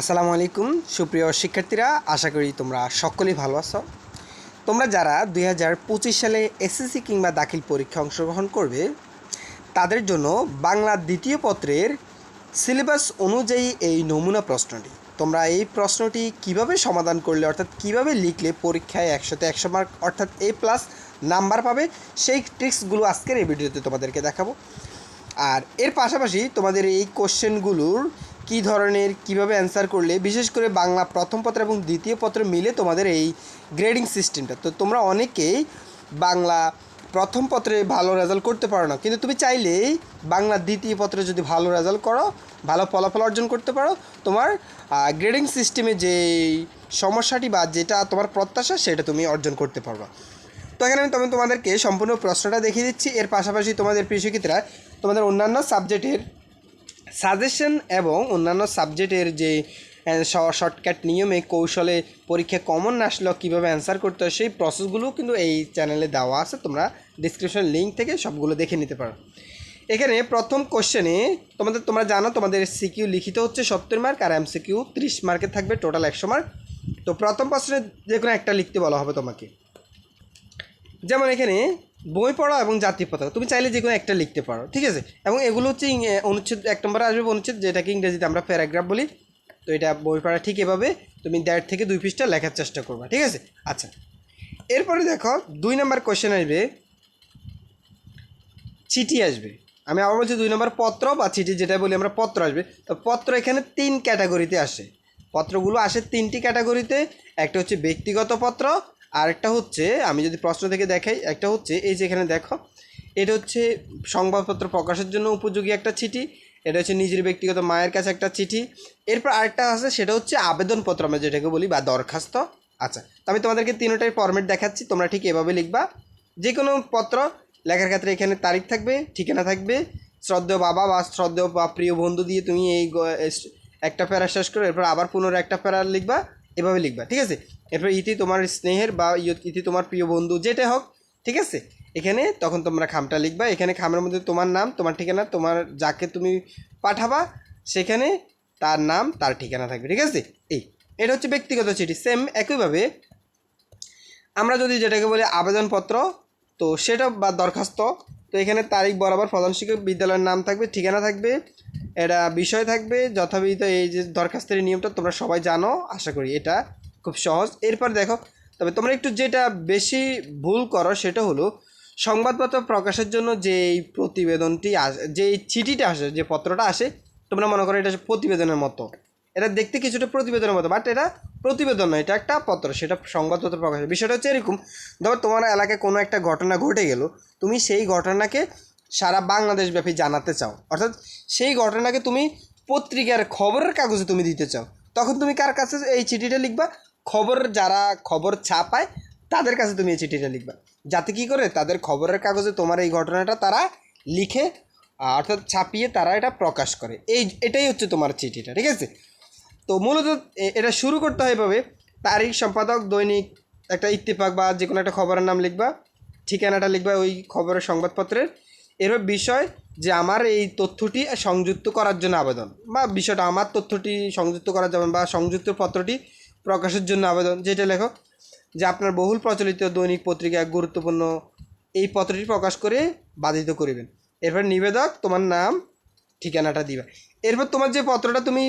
আসসালামু আলাইকুম সুপ্রিয় শিক্ষার্থীরা, আশা করি তোমরা সকলেই ভালো আছো। তোমরা যারা 2025 সালে এসএসসি কিংবা দাখিল পরীক্ষা অংশগ্রহণ করবে তাদের জন্য বাংলা দ্বিতীয় পত্রের সিলেবাস অনুযায়ী এই নমুনা প্রশ্নটি, তোমরা এই প্রশ্নটি কিভাবে সমাধান করলে অর্থাৎ কিভাবে লিখলে পরীক্ষায় 100তে 100 মার্ক অর্থাৎ A+ নাম্বার পাবে, সেই ট্রিক্সগুলো আজকের এই ভিডিওতে তোমাদেরকে দেখাবো। আর এর পাশাপাশি তোমাদের এই কোশ্চেনগুলোর কী ধরনের কীভাবে অ্যান্সার করলে, বিশেষ করে বাংলা প্রথম পত্র এবং দ্বিতীয় পত্র মিলে তোমাদের এই গ্রেডিং সিস্টেমটা, তো তোমরা অনেকেই বাংলা প্রথম পত্রে ভালো রেজাল্ট করতে পারো না, কিন্তু তুমি চাইলেই বাংলা দ্বিতীয় পত্রে যদি ভালো রেজাল্ট করো, ভালো ফলাফল অর্জন করতে পারো, তোমার গ্রেডিং সিস্টেমে যে সমস্যাটি বা যেটা তোমার প্রত্যাশা সেটা তুমি অর্জন করতে পারবে। তো এখানে আমি তোমাদেরকে সম্পূর্ণ প্রশ্নটা দেখিয়ে দিচ্ছি। এর পাশাপাশি তোমাদের প্রিয় শিক্ষার্থীরা তোমাদের অন্যান্য সাবজেক্টের সাজেশন এবং অন্যান্য সাবজেক্টের যে শর্টকাট নিয়মে কৌশলে পরীক্ষা কমন না আসলেও কীভাবে অ্যান্সার করতে হয় সেই প্রসেসগুলো কিন্তু এই চ্যানেলে দেওয়া আছে, তোমরা ডিসক্রিপশন লিঙ্ক থেকে সবগুলো দেখে নিতে পারো। এখানে প্রথম কোশ্চেনে তোমরা জানো তোমাদের সিকিউ লিখিত হচ্ছে 70 মার্ক আর MCQ 30 মার্কের থাকবে, টোটাল 100 মার্ক। তো প্রথম প্রশ্নে যে কোনো একটা লিখতে বলা হবে তোমাকে। যেমন এখানে বই পড়া এবং জাতীয় পতাকা, তুমি চাইলে যে কোনো একটা লিখতে পারো, ঠিক আছে। এবং এগুলো হচ্ছে অনুচ্ছেদ 1 নম্বরে আসবে অনুচ্ছেদ, যেটাকে ইংরেজিতে আমরা প্যারাগ্রাফ বলি। তো এটা বই পড়া ঠিক এভাবে তুমি 1.5 থেকে 2 পৃষ্ঠা লেখার চেষ্টা করবা, ঠিক আছে। আচ্ছা, এরপরে দেখো 2 নম্বর কোশ্চেন আসবে, চিঠি আসবে। আমি আবার বলছি 2 নম্বর পত্র বা চিঠি যেটা বলি আমরা, পত্র আসবে। তো পত্র এখানে 3 ক্যাটাগরিতে আসে, পত্রগুলো আসে 3টি ক্যাটাগরিতে। একটা হচ্ছে ব্যক্তিগত পত্র, আরেকটা হচ্ছে আমি যদি প্রশ্ন থেকে দেখাই, একটা হচ্ছে এই যে এখানে দেখো, এটা হচ্ছে সংবাদপত্র প্রকাশের জন্য উপযোগী একটা চিঠি, এটা হচ্ছে নিজের ব্যক্তিগত মায়ের কাছে একটা চিঠি। এরপর আরেকটা আছে, সেটা হচ্ছে আবেদনপত্র আমরা যেটাকে বলি বা দরখাস্ত। আচ্ছা, তো আমি তোমাদেরকে তিনটাই ফরম্যাট দেখাচ্ছি, তোমরা ঠিক এভাবে লিখবা। যে কোনো পত্র লেখার ক্ষেত্রে এখানে তারিখ থাকবে, ঠিকানা থাকবে, শ্রদ্ধেয় বাবা বা শ্রদ্ধেয় বা প্রিয় বন্ধু দিয়ে তুমি এই একটা প্যারা শেষ করো, এরপর আবার পুনরায় একটা প্যারা লিখবা, এভাবে লিখবা, ঠিক আছে। এরপর ইতি তোমার স্নেহের বা ইতি তোমার প্রিয় বন্ধু যেটা হোক, ঠিক আছে। এখানে তখন তোমরা খামটা লিখবা, এখানে খামের মধ্যে তোমার নাম, তোমার ঠিকানা, তোমার যাকে তুমি পাঠাবা সেখানে তার নাম তার ঠিকানা থাকবে, ঠিক আছে। এটা হচ্ছে ব্যক্তিগত চিঠি। সেম একইভাবে আমরা যদি যেটাকে বলি আবেদনপত্র, তো সেটা বা দরখাস্ত, তো এখানে তারিখ বরাবর প্রধান শিক্ষক বিদ্যালয়ের নাম থাকবে, ঠিকানা থাকবে, এটা বিষয় থাকবে যথাবিহিত। এই যে দরখাস্তের নিয়মটা তোমরা সবাই জানো, আশা করি এটা খুব সহজ। এরপর দেখো, তবে তোমরা একটু যেটা বেশি ভুল করো সেটা হলো সংবাদপত্র প্রকাশের জন্য যে প্রতিবেদনটি আসে, যে চিঠিটা আসে, যে পত্রটা আসে, তোমরা মনে করো এটা প্রতিবেদনের মতো, এটা দেখতে কিছুটা প্রতিবেদনের মতো, বাট এটা প্রতিবেদন নয়, এটা একটা পত্র, সেটা সংবাদপত্র প্রকাশের বিষয়টা হচ্ছে এরকম। ধরো তোমার এলাকায় কোনো একটা ঘটনা ঘটে গেল, তুমি সেই ঘটনাকে সারা বাংলাদেশব্যাপী জানাতে চাও, অর্থাৎ সেই ঘটনাকে তুমি পত্রিকার খবরের কাগজে তুমি দিতে চাও, তখন তুমি কার কাছে এই চিঠিটা লিখবা? যারা খবর ছাপায় তাদের কাছে তুমি এই চিঠিটা লিখবা, যাতে কী করে তাদের খবরের কাগজে তোমার এই ঘটনাটা তারা লিখে, অর্থাৎ ছাপিয়ে তারা এটা প্রকাশ করে। এটাই হচ্ছে তোমার চিঠিটা, ঠিক আছে। তো মূলত এটা শুরু করতে হয় এভাবে, তারিখ, সম্পাদক, দৈনিক, একটা ইত্তেফাক বা যে কোনো একটা খবরের নাম লিখবা, ঠিকানাটা লিখবা ওই খবরের সংবাদপত্রের, এরপর বিষয় যে আমার এই তথ্যটি সংযুক্ত করার জন্য আবেদন, বা বিষয়টা আমার তথ্যটি সংযুক্ত করার জন্য বা সংযুক্ত পত্রটি প্রকাশের জন্য আবেদন, যেটা লেখো যে আপনার বহুল প্রচলিত দৈনিক পত্রিকায় গুরুত্বপূর্ণ এই পত্রটি প্রকাশ করে বাধিত করিবেন। এরপর নিবেদক, তোমার নাম, ঠিকানাটা দিবা। এরপর তোমার যে পত্রটা তুমি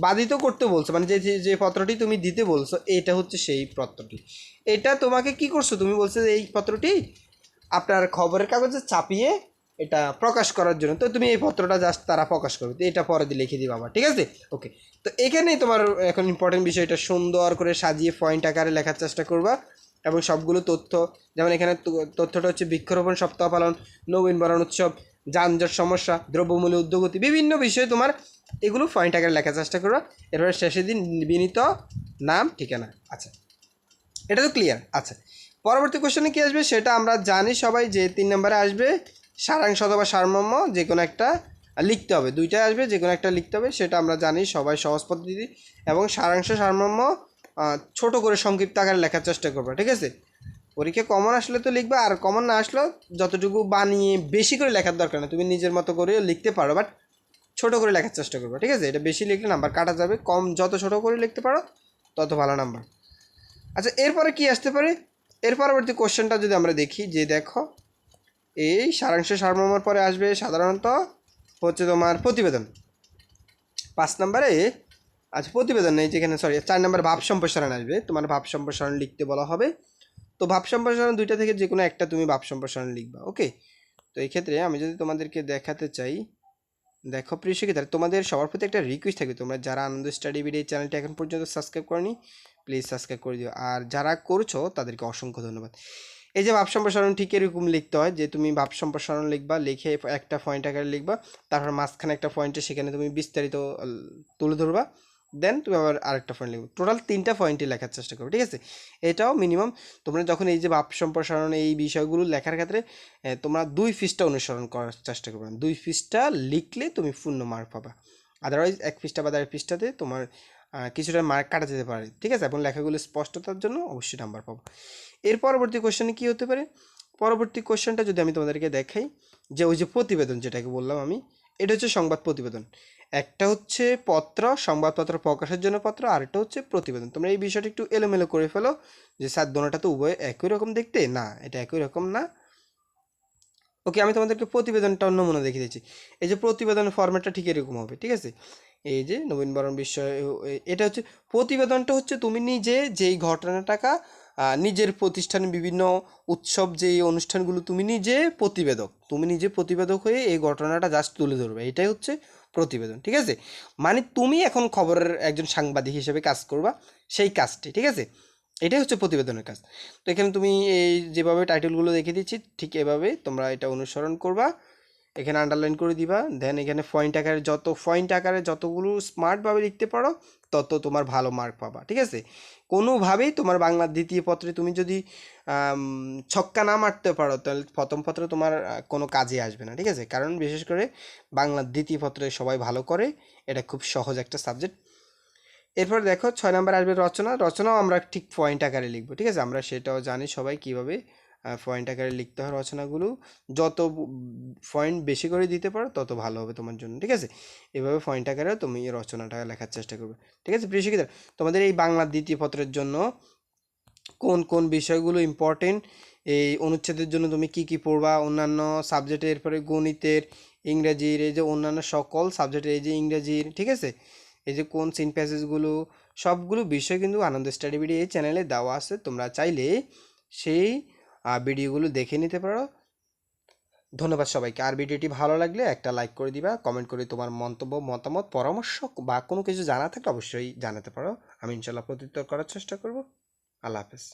বাধিত করতে বলছো, মানে যে যে পত্রটি তুমি দিতে বলছো, এটা হচ্ছে সেই পত্রটি। এটা তোমাকে কি করছো, তুমি বলছো যে এই পত্রটি আপনার খবরের কাগজে ছাপিয়ে এটা প্রকাশ করার জন্য, তো তুমি এই পত্রটা জাস্ট তারা প্রকাশ করবে, তো এটা পরে দিয়ে লিখে দিবা আবার, ঠিক আছে। ওকে, তো এখানেই তোমার এখন ইম্পর্টেন্ট বিষয়টা সুন্দর করে সাজিয়ে পয়েন্ট আকারে লেখার চেষ্টা করবা, এবং সবগুলো তথ্য, যেমন এখানে তথ্যটা হচ্ছে বৃক্ষরোপণ সপ্তাহ পালন, নবীন বরণ উৎসব, যানজট সমস্যা, দ্রব্যমূল্য ঊর্ধ্বগতি, বিভিন্ন বিষয়ে তোমার এগুলো পয়েন্ট আকারে লেখার চেষ্টা করবা। এরপরে শেষের দিন বিনীত নাম, ঠিকানা। আচ্ছা, এটা তো ক্লিয়ার। আচ্ছা, পরবর্তী কোশ্চেনে কী আসবে সেটা আমরা জানি সবাই, যে 3 নম্বরে আসবে সারাংশ অথবা সারমর্ম, যে কোনো একটা লিখতে হবে, দুইটাই আসবে, যে কোনো একটা লিখতে হবে, সেটা আমরা জানি সবাই, সহজ পদ্ধতি। এবং সারাংশ সারমর্ম ছোট করে সংক্ষিপ্ত আকারে লেখার চেষ্টা করবে, ঠিক আছে। পরীক্ষা কমন আসলে তো লিখবে, আর কমন না আসলেও যতটুকু বানিয়ে বেশি করে লেখার দরকার না, তুমি নিজের মতো করে লিখতে পারো, বাট ছোট করে লেখার চেষ্টা করবো, ঠিক আছে? এটা বেশি লিখলে নাম্বার কাটা যাবে, কম যত ছোট করে লিখতে পারো তত ভালো নাম্বার। আচ্ছা, এরপরে কি আসতে পারে? এর পরবর্তী কোশ্চেনটা যদি আমরা দেখি, যে দেখো এই সারাংশ সারমর্মের পরে আসবে সাধারণত হচ্ছে তোমার প্রতিবেদন 5 নম্বরে। আচ্ছা, প্রতিবেদন নেই যেখানে, সরি 4 নম্বরে ভাব সম্প্রসারণ আসবে, তোমার ভাব সম্প্রসারণ লিখতে বলা হবে। তো ভাব সম্প্রসারণ দুইটা থেকে যে কোনো একটা তুমি ভাব সম্প্রসারণ লিখবা, ওকে? তো এই ক্ষেত্রে আমি যদি তোমাদেরকে দেখাতে চাই, দেখো প্রিয় শিক্ষার্থীরা, তোমাদের সবার প্রতি একটা রিকোয়েস্ট থাকবে, তোমরা যারা আনন্দ স্টাডি ভিডিও চ্যানেলটি এখন পর্যন্ত সাবস্ক্রাইব করনি, প্লিজ সাবস্ক্রাইব করে দিও, আর যারা করছো তাদেরকে অসংখ্য ধন্যবাদ। এই যে ভাব সম্প্রসারণ ঠিক এরকম লিখতে হয়, যে তুমি ভাব সম্প্রসারণ লিখবা, লিখে একটা পয়েন্ট আকারে লিখবা, তারপর মাঝখানে একটা পয়েন্টে সেখানে তুমি বিস্তারিত তুলে ধরবা, দেন তুমি আবার আরেকটা পয়েন্ট লিখবে, টোটাল 3টা পয়েন্টই লেখার চেষ্টা করবে, ঠিক আছে? এটাও মিনিমাম তোমরা যখন এই যে ভাব সম্প্রসারণ এই বিষয়গুলো লেখার ক্ষেত্রে তোমরা 2 পৃষ্ঠা অনুসরণ করার চেষ্টা করবে, 2 পৃষ্ঠা লিখলে তুমি পূর্ণ মার্ক পাবা। আদারওয়াইজ 1 পৃষ্ঠা বা 1.5 পৃষ্ঠাতে তোমার কিছুটা মার্ক কাটা যেতে পারে, ঠিক আছে? এবং লেখাগুলো স্পষ্টতার জন্য অবশ্যই নাম্বার পাবো। এর পরবর্তী কোশ্চেনে কী হতে পারে? পরবর্তী কোশ্চেনটা যদি আমি তোমাদেরকে দেখাই, যে ওই যে প্রতিবেদন যেটাকে বললাম আমি, এটা হচ্ছে সংবাদ প্রতিবেদন। একটা হচ্ছে পত্র, সংবাদপত্র প্রকাশের জন্য পত্র, আর একটা হচ্ছে প্রতিবেদন। তোমরা এই বিষয়টা একটু এলোমেলো করে ফেলো, যে স্যার দোনোটা তো উভয় একই রকম দেখতে, না, এটা একই রকম না। ওকে, আমি তোমাদেরকে প্রতিবেদনটা নমুনা দেখিয়ে দিচ্ছি। এই যে প্রতিবেদনের ফরম্যাটটা ঠিক এরকম হবে, ঠিক আছে? এই যে নবীনবরণ বিষয়, এটা হচ্ছে প্রতিবেদনটা হচ্ছে তুমি নিজে যেই ঘটনাটাকা নিজের প্রতিষ্ঠানে বিভিন্ন উৎসব যেই অনুষ্ঠানগুলো তুমি নিজে প্রতিবেদক হয়ে এই ঘটনাটা জাস্ট তুলে ধরবে, এটাই হচ্ছে প্রতিবেদন, ঠিক আছে? মানে তুমি এখন খবরের একজন সাংবাদিক হিসেবে কাজ করবা, সেই কাজটি, ঠিক আছে? এটাই হচ্ছে প্রতিবেদনের কাজ। তো এখানে তুমি এই যেভাবে টাইটেলগুলো দেখে দিচ্ছি ঠিক এভাবে তোমরা এটা অনুসরণ করবা, এখানে আন্ডারলাইন করে দিবা, দেন এখানে পয়েন্ট আকারে যতগুলো স্মার্টভাবে লিখতে পারো তত তোমার ভালো মার্ক পাবা, ঠিক আছে? কোনোভাবেই তোমার বাংলার দ্বিতীয় পত্রে তুমি যদি ছক্কা না মারতে পারো তাহলে প্রথম পত্রে তোমার কোনো কাজে আসবে না, ঠিক আছে? কারণ বিশেষ করে বাংলার দ্বিতীয় পত্রে সবাই ভালো করে, এটা খুব সহজ একটা সাবজেক্ট। এরপর দেখো 6 নাম্বার আসবে রচনাও আমরা ঠিক পয়েন্ট আকারে লিখবো, ঠিক আছে? আমরা সেটাও জানি সবাই কীভাবে পয়েন্ট আকারে লিখতে হয় রচনাগুলো। যত পয়েন্ট বেশি করে দিতে পারো তত ভালো হবে তোমার জন্য, ঠিক আছে? এভাবে পয়েন্ট আকারেও তুমি এই রচনাটা লেখার চেষ্টা করবে, ঠিক আছে? প্রিয় শিক্ষার্থীরা, তোমাদের এই বাংলার দ্বিতীয় পত্রের জন্য কোন কোন বিষয়গুলো ইম্পর্টেন্ট, এই অনুচ্ছেদের জন্য তুমি কি কি পড়বা, অন্যান্য সাবজেক্টের, এরপরে গণিতের, ইংরেজির, এই যে অন্যান্য সকল সাবজেক্টের, এই যে ইংরেজির, ঠিক আছে? এই যে কোন সিন প্যাসেজগুলো, সবগুলো বিষয় কিন্তু আনন্দ স্টাডি ভিডিও এই চ্যানেলে দেওয়া আছে, তোমরা চাইলে সেই ভিডিওগুলো দেখে নিতে পারো। ধন্যবাদ সবাইকে। আর ভিডিওটি ভালো লাগলে একটা লাইক করে দিবা, কমেন্ট করে তোমার মন্তব্য, মতামত, পরামর্শ বা কোনো কিছু জানা থাকলে অবশ্যই জানাতে পারো, আমি ইনশাল্লাহ প্রত্যুত্তর করার চেষ্টা করব। আল্লাহ হাফেজ।